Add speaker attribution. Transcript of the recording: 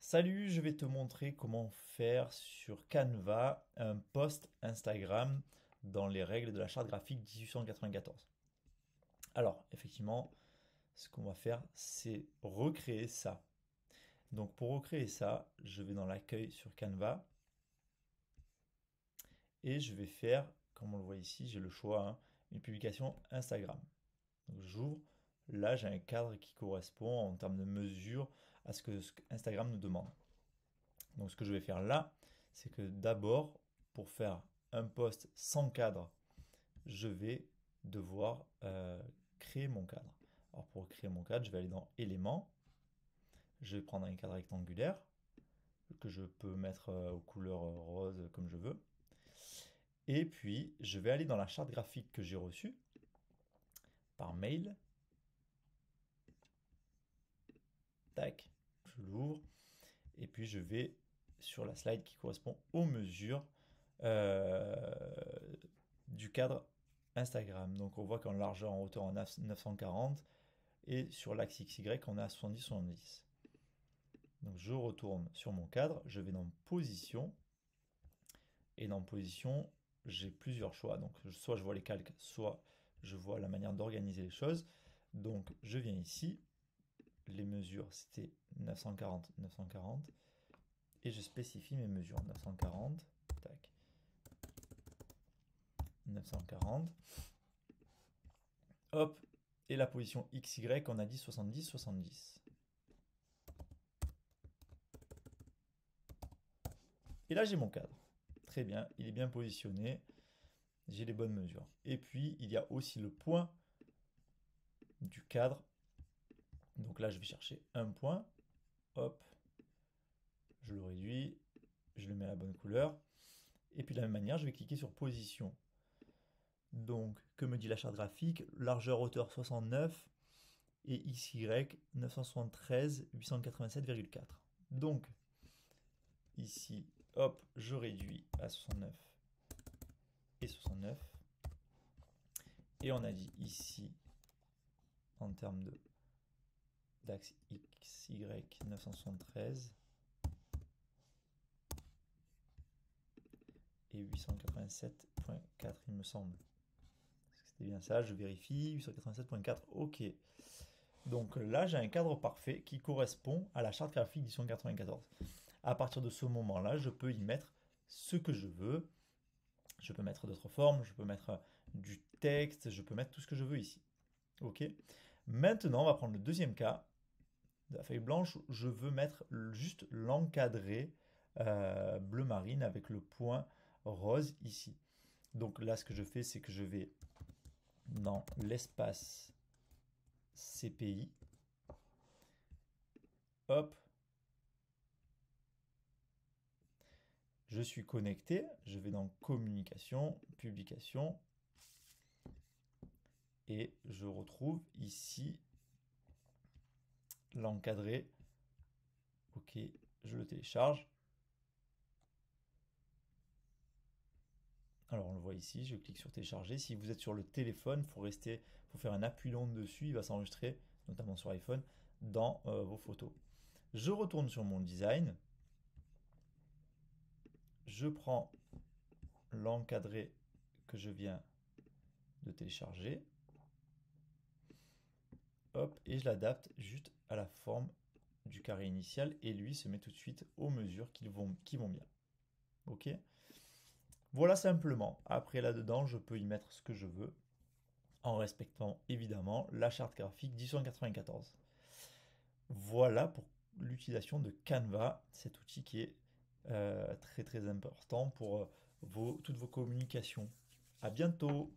Speaker 1: Salut, je vais te montrer comment faire sur Canva un post Instagram dans les règles de la charte graphique 1894. Alors, effectivement, ce qu'on va faire, c'est recréer ça. Donc, pour recréer ça, je vais dans l'accueil sur Canva et je vais faire, comme on le voit ici, j'ai le choix, hein, une publication Instagram. Donc, j'ouvre. Là, j'ai un cadre qui correspond en termes de mesure à ce que Instagram nous demande. Donc ce que je vais faire là, c'est que d'abord, pour faire un post sans cadre, je vais devoir créer mon cadre. Alors pour créer mon cadre, je vais aller dans éléments, je vais prendre un cadre rectangulaire que je peux mettre aux couleurs rose comme je veux. Et puis je vais aller dans la charte graphique que j'ai reçue par mail. Tac, je l'ouvre. Et puis je vais sur la slide qui correspond aux mesures euh, du cadre Instagram. Donc on voit qu'en largeur, en hauteur, on a 940 et sur l'axe XY, on a 70-70. Donc je retourne sur mon cadre, je vais dans position et dans position, j'ai plusieurs choix. Donc soit je vois les calques, soit je vois la manière d'organiser les choses. Donc je viens ici, les mesures c'était 940, 940 et je spécifie mes mesures 940, tac, 940. Hop, et la position XY, on a dit 70, 70. Et là, j'ai mon cadre. Très bien, il est bien positionné, j'ai les bonnes mesures. Et puis, il y a aussi le point du cadre. Donc là, je vais chercher un point. Hop, je le réduis, je le mets à la bonne couleur. Et puis de la même manière, je vais cliquer sur position. Donc, que me dit la charte graphique? Largeur, hauteur 69 et XY 973 887,4. Donc, ici, hop, je réduis à 69 et 69. Et on a dit ici, en termes d'axe XY 973 et 887.4, il me semble. C'était bien ça, je vérifie. 887.4, ok. Donc là, j'ai un cadre parfait qui correspond à la charte graphique 1894. À partir de ce moment-là, je peux y mettre ce que je veux. Je peux mettre d'autres formes, je peux mettre du texte, je peux mettre tout ce que je veux ici. Ok. Maintenant, on va prendre le deuxième cas de la feuille blanche. Je veux mettre juste l'encadré bleu marine avec le point rose ici. Donc là, ce que je fais, c'est que je vais dans l'espace CPI. Hop, je suis connecté, je vais dans communication, publication, et je retrouve ici l'encadré. Ok, je le télécharge. Alors on le voit ici, je clique sur télécharger. Si vous êtes sur le téléphone, faut faire un appui long dessus, il va s'enregistrer, notamment sur iPhone, dans vos photos. Je retourne sur mon design, je prends l'encadré que je viens de télécharger, hop, et je l'adapte juste à la forme du carré initial et lui se met tout de suite aux mesures qui vont bien. Ok. Voilà simplement. Après là-dedans, je peux y mettre ce que je veux en respectant évidemment la charte graphique 1894. Voilà pour l'utilisation de Canva, cet outil qui est très très important pour toutes vos communications. À bientôt!